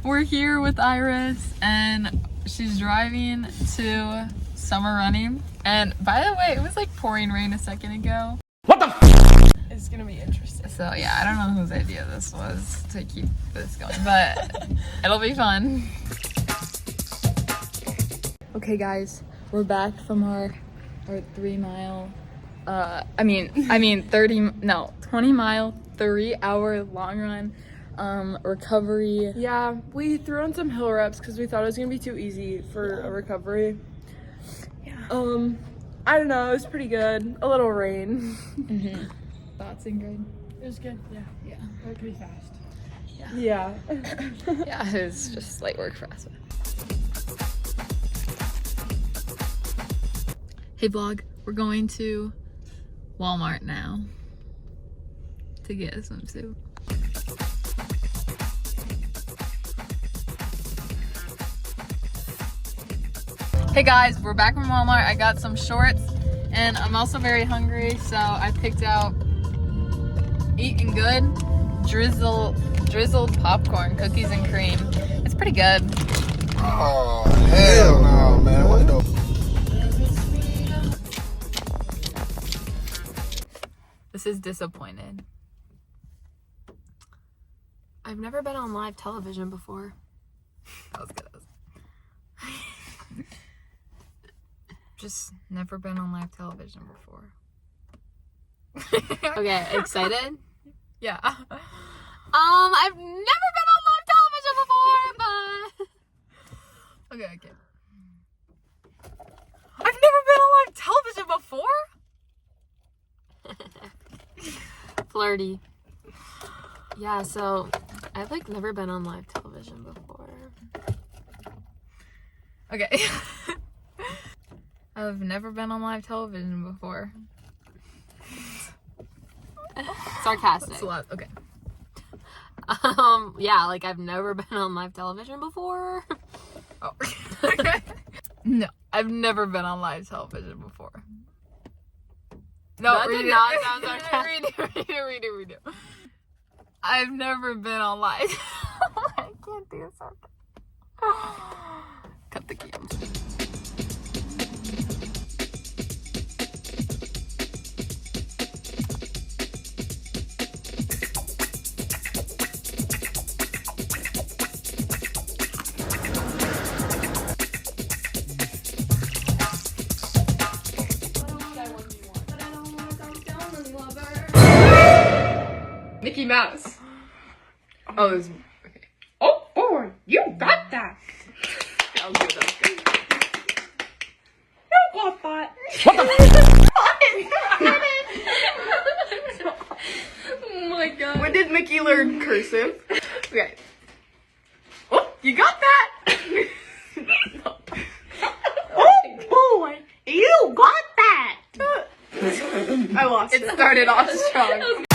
We're here with Iris and she's driving to Summer Running. And by the way, it was like pouring rain a second ago. What the f? It's gonna be interesting. So yeah, I don't know whose idea this was to keep this going, but it'll be fun. Okay guys, we're back from our 20 mile, 3-hour long run. Recovery. Yeah, we threw on some hill reps because we thought it was gonna be too easy for a recovery. Yeah. I don't know, it was pretty good. A little rain. Thoughts, Ingrid? It was good, yeah. Yeah. Went pretty fast. Yeah. Yeah, it was just light work for us. Hey vlog, we're going to Walmart now to get a swimsuit. Hey guys, we're back from Walmart. I got some shorts and I'm also very hungry, so I picked out Eatin' Good drizzled popcorn, cookies and cream. It's pretty good. Oh, hell no, man. What the? This is disappointed. I've never been on live television before. That was good. Just never been on live television before. Okay, excited? Yeah. I've never been on live television before, but Okay. I've never been on live television before? flirty. Yeah, so I've like never been on live television before. Okay. I've never been on live television before. Sarcastic. That's a lot. Okay. Yeah, like I've never been on live television before. Oh. Okay. No, I've never been on live television before. No, That did not sound sarcastic. Redo. I've never been on live. I can't do something. Cut the cams. Mickey Mouse. Oh, it was okay. Oh boy, you got that. That was good. You got that. What the? Oh my god. When did Mickey learn cursive? Okay. Oh, you got that. Oh boy, you got that. I lost It started off strong.